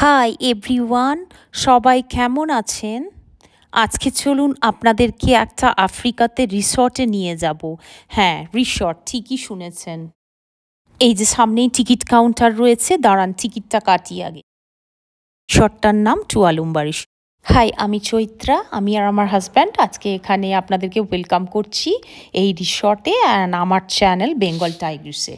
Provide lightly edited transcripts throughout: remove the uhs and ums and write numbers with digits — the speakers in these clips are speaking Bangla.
হাই এভরিওয়ান, সবাই কেমন আছেন? আজকে চলুন আপনাদেরকে একটা আফ্রিকাতে রিসর্টে নিয়ে যাব। হ্যাঁ, রিসর্ট ঠিকই শুনেছেন। এই যে সামনেই টিকিট কাউন্টার রয়েছে, দাঁড়ান টিকিটটা কাটি আগে। রিসর্টটার নাম টুয়ালুম্বারি। হাই, আমি চৈত্রা, আমি আর আমার হাজব্যান্ড আজকে এখানে আপনাদেরকে ওয়েলকাম করছি এই রিসর্টে অ্যান্ড আমার চ্যানেল বেঙ্গল টাইগ্রিসে।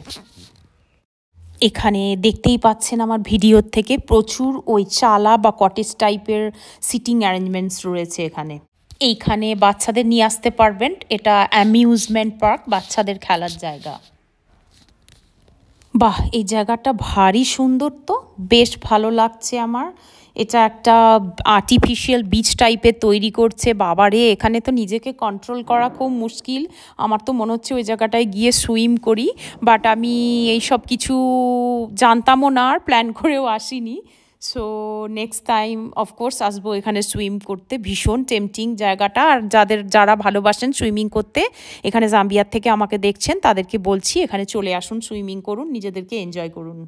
এখানে দেখতেই পাচ্ছেন আমার ভিডিওর থেকে প্রচুর ওই চালা বা কটেজ টাইপের সিটিং অ্যারেঞ্জমেন্টস রয়েছে এখানে। এইখানে বাচ্চাদের নিয়ে আসতে পারবেন, এটা অ্যামিউজমেন্ট পার্ক, বাচ্চাদের খেলার জায়গা। বাহ, এই জায়গাটা ভারী সুন্দর, তো বেশ ভালো লাগছে আমার। এটা একটা আর্টিফিশিয়াল বিচ টাইপের তৈরি করছে। বাবারে, এখানে তো নিজেকে কন্ট্রোল করা খুব মুশকিল। আমার তো মনে হচ্ছে ওই জায়গাটায় গিয়ে সুইম করি, বাট আমি এই সব কিছু জানতামও না আর প্ল্যান করেও আসিনি। সো নেক্সট টাইম অফকোর্স আসবো এখানে সুইম করতে। ভীষণ টেম্পটিং জায়গাটা, আর যারা ভালোবাসেন সুইমিং করতে, এখানে জাম্বিয়ার থেকে আমাকে দেখছেন তাদেরকে বলছি এখানে চলে আসুন, সুইমিং করুন, নিজেদেরকে এনজয় করুন।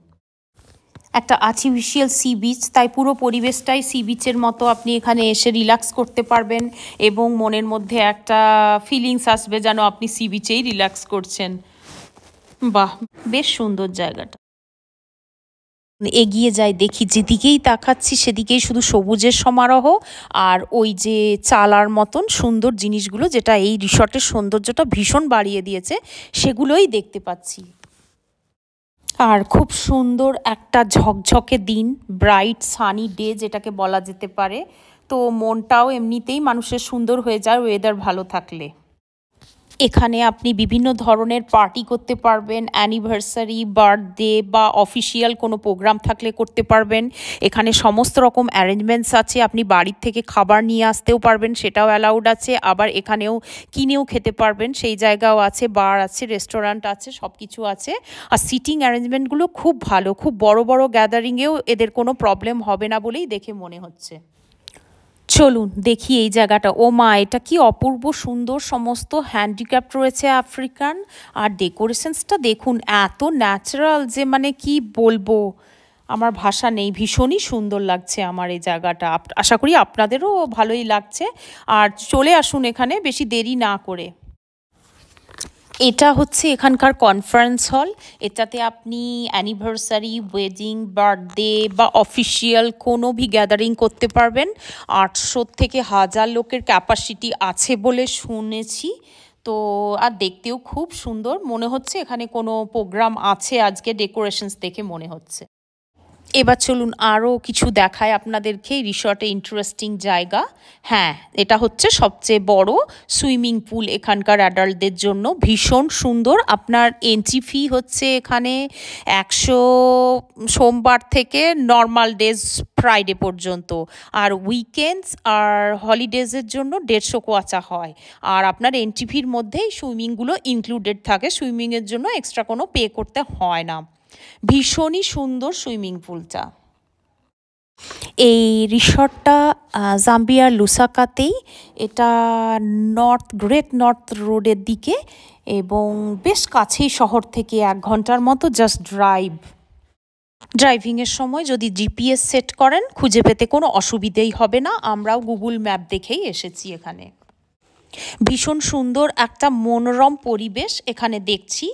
একটা আর্টিফিশিয়াল সি বিচ, তাই পুরো পরিবেশটাই সি বিচের মতো। আপনি এখানে এসে রিল্যাক্স করতে পারবেন এবং মনের মধ্যে একটা ফিলিংস আসবে যেন আপনি সি বিচেই রিল্যাক্স করছেন। বাহ, বেশ সুন্দর জায়গাটা। এগিয়ে যাই, দেখি যেদিকেই তাকাচ্ছি সেদিকেই শুধু সবুজের সমারোহ আর ওই যে চালার মতন সুন্দর জিনিসগুলো, যেটা এই রিসর্টের সৌন্দর্যটা ভীষণ বাড়িয়ে দিয়েছে, সেগুলোই দেখতে পাচ্ছি। আর খুব সুন্দর একটা ঝকঝকে দিন, ব্রাইট সানি ডে যেটাকে বলা যেতে পারে। তো মনটাও এমনিতেই মানুষের সুন্দর হয়ে যায় ওয়েদার ভালো থাকলে। এখানে আপনি বিভিন্ন ধরনের পার্টি করতে পারবেন, অ্যানিভার্সারি, বার্থডে বা অফিসিয়াল কোনো প্রোগ্রাম থাকলে করতে পারবেন। এখানে সমস্ত রকম অ্যারেঞ্জমেন্টস আছে, আপনি বাড়ির থেকে খাবার নিয়ে আসতেও পারবেন, সেটাও অ্যালাউড আছে। আবার এখানেও কিনেও খেতে পারবেন, সেই জায়গাও আছে, বার আছে, রেস্টুরেন্ট আছে, সব কিছু আছে। আর সিটিং অ্যারেঞ্জমেন্টগুলো খুব ভালো, খুব বড় বড় গ্যাদারিংয়েও এদের কোনো প্রবলেম হবে না বলেই দেখে মনে হচ্ছে। চলুন দেখি এই জায়গাটা। ও মা, এটা কি অপূর্ব সুন্দর, সমস্ত হ্যান্ডিক্রাফট রয়েছে আফ্রিকান। আর ডেকোরেশনসটা দেখুন, এত ন্যাচারাল যে মানে কি বলবো, আমার ভাষা নেই। ভীষণই সুন্দর লাগছে আমার এই জায়গাটা। আশা করি আপনাদেরও ভালোই লাগছে। আর চলে আসুন এখানে বেশি দেরি না করে। এটা হচ্ছে এখানকার কনফারেন্স হল। এটাতে আপনি অ্যানিভার্সারি, ওয়েডিং, বার্থডে বা অফিসিয়াল কোনো ভি গ্যাদারিং করতে পারবেন। 800 থেকে 1000 লোকের ক্যাপাসিটি আছে বলে শুনেছি। তো আর দেখতেও খুব সুন্দর মনে হচ্ছে, এখানে কোনো প্রোগ্রাম আছে আজকে, ডেকোরেশনস দেখে মনে হচ্ছে। এবার চলুন আরও কিছু দেখায় আপনাদেরকে রিসর্টে ইন্টারেস্টিং জায়গা। হ্যাঁ, এটা হচ্ছে সবচেয়ে বড় সুইমিং পুল এখানকার অ্যাডাল্টদের জন্য, ভীষণ সুন্দর। আপনার এন্ট্রি ফি হচ্ছে এখানে 100, সোমবার থেকে নর্মাল ডেজ ফ্রাইডে পর্যন্ত। আর উইকেন্ডস আর হলিডেজের জন্য 150 কোয়াচা হয়। আর আপনার এন্ট্রি ফির মধ্যেই সুইমিংগুলো ইনক্লুডেড থাকে, সুইমিংয়ের জন্য এক্সট্রা কোনো পে করতে হয় না। ভীষণই সুন্দর সুইমিং পুলটা। এই রিসর্টটা জাম্বিয়ার লুসাকাতেই। এটা গ্রেট নর্থ রোডের দিকে এবং বেশ কাছেই শহর থেকে, 1 ঘন্টার মতো জাস্ট ড্রাইভিংয়ের সময় যদি জিপিএস সেট করেন খুঁজে পেতে কোনো অসুবিধেই হবে না। আমরাও গুগল ম্যাপ দেখেই এসেছি এখানে। ভীষণ সুন্দর একটা মনোরম পরিবেশ এখানে দেখছি।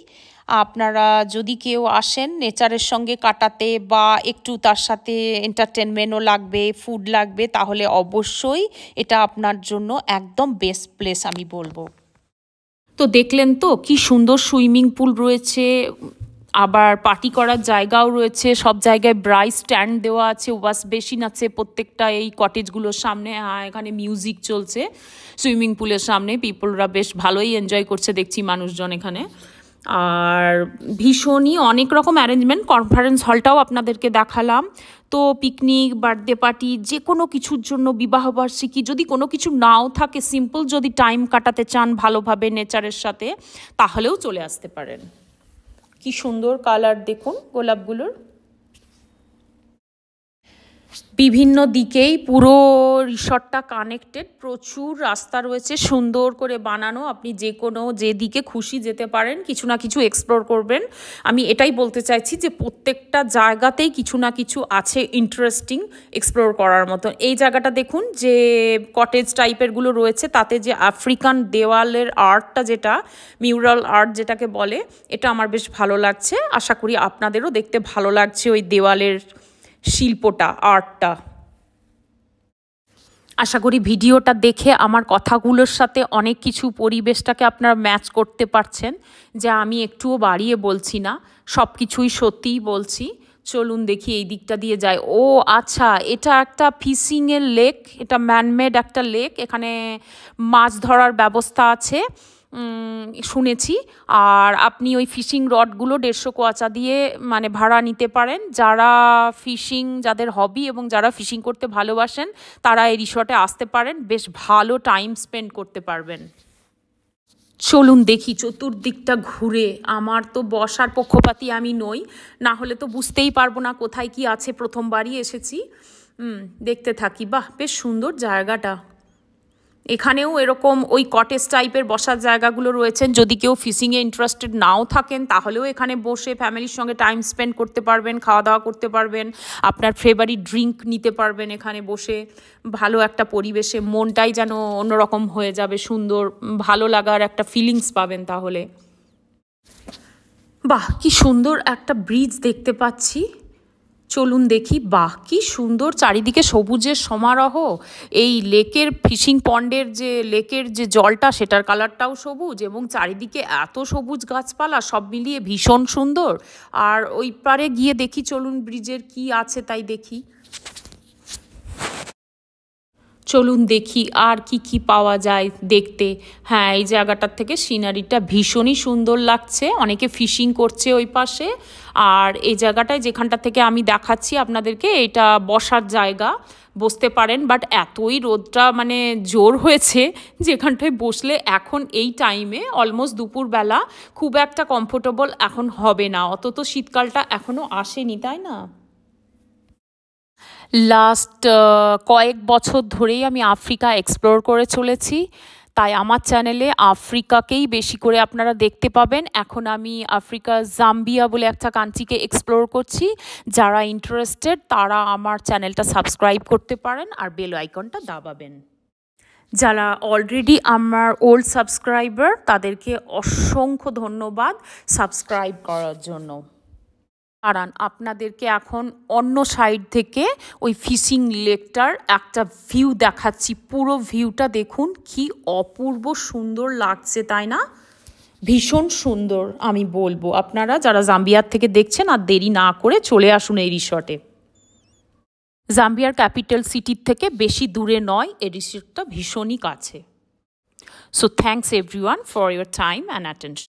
আপনারা যদি কেউ আসেন নেচারের সঙ্গে কাটাতে বা একটু তার সাথে এন্টারটেনমেন্টও লাগবে, ফুড লাগবে, তাহলে অবশ্যই এটা আপনার জন্য একদম বেস্ট প্লেস আমি বলবো। তো দেখলেন তো কি সুন্দর সুইমিং পুল রয়েছে, আবার পার্টি করার জায়গাও রয়েছে। সব জায়গায় ব্রাইট স্ট্যান্ড দেওয়া আছে, ওয়াশ বেসিন আছে প্রত্যেকটা এই কটেজগুলোর সামনে। এখানে মিউজিক চলছে সুইমিং পুলের সামনে, পিপলরা বেশ ভালোই এনজয় করছে দেখছি মানুষজন এখানে। আর ভীষণই অনেক রকম অ্যারেঞ্জমেন্ট, কনফারেন্স হলটাও আপনাদেরকে দেখালাম। তো পিকনিক, বার্থডে পার্টি, যে কোনো কিছুর জন্য, বিবাহবার্ষিকী, যদি কোনো কিছু নাও থাকে, সিম্পল যদি টাইম কাটাতে চান ভালোভাবে নেচারের সাথে, তাহলেও চলে আসতে পারেন। কি সুন্দর কালার দেখুন গোলাপগুলোর। বিভিন্ন দিকেই পুরো রিসর্টটা কানেক্টেড, প্রচুর রাস্তা রয়েছে সুন্দর করে বানানো, আপনি যে কোনো যে দিকে খুশি যেতে পারেন, কিছু না কিছু এক্সপ্লোর করবেন। আমি এটাই বলতে চাইছি যে প্রত্যেকটা জায়গাতেই কিছু না কিছু আছে ইন্টারেস্টিং এক্সপ্লোর করার মতো। এই জায়গাটা দেখুন যে কটেজ টাইপেরগুলো রয়েছে, তাতে যে আফ্রিকান দেওয়ালের আর্টটা, যেটা মিউরাল আর্ট যেটাকে বলে, এটা আমার বেশ ভালো লাগছে। আশা করি আপনাদেরও দেখতে ভালো লাগছে ওই দেওয়ালের শিল্পটা, আর্টটা। আশা করি ভিডিওটা দেখে আমার কথাগুলোর সাথে অনেক কিছু পরিবেশটাকে আপনারা ম্যাচ করতে পারছেন, যা আমি একটুও বাড়িয়ে বলছি না, সব কিছুই সত্যিই বলছি। চলুন দেখি এই দিকটা দিয়ে যায়। ও আচ্ছা, এটা একটা ফিশিংয়ের লেক, এটা ম্যানমেড একটা লেক, এখানে মাছ ধরার ব্যবস্থা আছে শুনেছি। আর আপনি ওই ফিশিং রডগুলো 150 কোয়াচা দিয়ে মানে ভাড়া নিতে পারেন। যারা ফিশিং, যাদের হবি এবং যারা ফিশিং করতে ভালোবাসেন, তারা এই রিসর্টে আসতে পারেন, বেশ ভালো টাইম স্পেন্ড করতে পারবেন। চলুন দেখি চতুর্দিকটা ঘুরে। আমার তো বসার পক্ষপাতী আমি নই, না হলে তো বুঝতেই পারবো না কোথায় কি আছে, প্রথমবারই এসেছি। দেখতে থাকি। বাহ, বেশ সুন্দর জায়গাটা। এখানেও এরকম ওই কটেজ টাইপের বসার জায়গাগুলো রয়েছেন। যদি কেউ ফিশিংয়ে ইন্টারেস্টেড নাও থাকেন, তাহলেও এখানে বসে ফ্যামিলির সঙ্গে টাইম স্পেন্ড করতে পারবেন, খাওয়া দাওয়া করতে পারবেন, আপনার ফেভারিট ড্রিঙ্ক নিতে পারবেন এখানে বসে। ভালো একটা পরিবেশে মনটাই যেন অন্যরকম হয়ে যাবে, সুন্দর ভালো লাগার একটা ফিলিংস পাবেন তাহলে। বাহ, কি সুন্দর একটা ব্রিজ দেখতে পাচ্ছি। চলুন দেখি। বাহ, কি সুন্দর চারিদিকে সবুজের সমারোহ। এই লেকের ফিশিং পন্ডের যে লেকের যে জলটা, সেটার কালারটাও সবুজ, এবং চারিদিকে এত সবুজ গাছপালা, সব মিলিয়ে ভীষণ সুন্দর। আর ওই পারে গিয়ে দেখি, চলুন ব্রিজের কি আছে তাই দেখি। চলুন দেখি আর কি কি পাওয়া যায় দেখতে। হ্যাঁ, এই জায়গাটার থেকে সিনারিটা ভীষণই সুন্দর লাগছে, অনেকে ফিশিং করছে ওই পাশে। আর এই জায়গাটায় যেখানটা থেকে আমি দেখাচ্ছি আপনাদেরকে, এটা বসার জায়গা, বসতে পারেন। বাট এতই রোদটা মানে জোর হয়েছে, যেখানটায় বসলে এখন এই টাইমে অলমোস্ট দুপুরবেলা খুব একটা কমফোর্টেবল এখন হবে না। অত তো শীতকালটা এখনও আসেনি, তাই না? লাস্ট কয়েক বছর ধরেই আমি আফ্রিকা এক্সপ্লোর করে চলেছি, তাই আমার চ্যানেলে আফ্রিকাকেই বেশি করে আপনারা দেখতে পাবেন। এখন আমি আফ্রিকা জাম্বিয়া বলে একটা কান্ট্রিকে এক্সপ্লোর করছি। যারা ইন্টারেস্টেড তারা আমার চ্যানেলটা সাবস্ক্রাইব করতে পারেন আর বেল আইকনটা দাবাবেন। যারা অলরেডি আমার ওল্ড সাবস্ক্রাইবার, তাদেরকে অসংখ্য ধন্যবাদ সাবস্ক্রাইব করার জন্য। কারণ আপনাদেরকে এখন অন্য সাইড থেকে ওই ফিশিং লেকটার একটা ভিউ দেখাচ্ছি। পুরো ভিউটা দেখুন, কি অপূর্ব সুন্দর লাগছে, তাই না? ভীষণ সুন্দর আমি বলবো। আপনারা যারা জাম্বিয়ার থেকে দেখছেন, আর দেরি না করে চলে আসুন এই রিসর্টে। জাম্বিয়ার ক্যাপিটাল সিটির থেকে বেশি দূরে নয়, এই রিসর্টটা ভীষণই কাছে। So thanks everyone for your time and attention.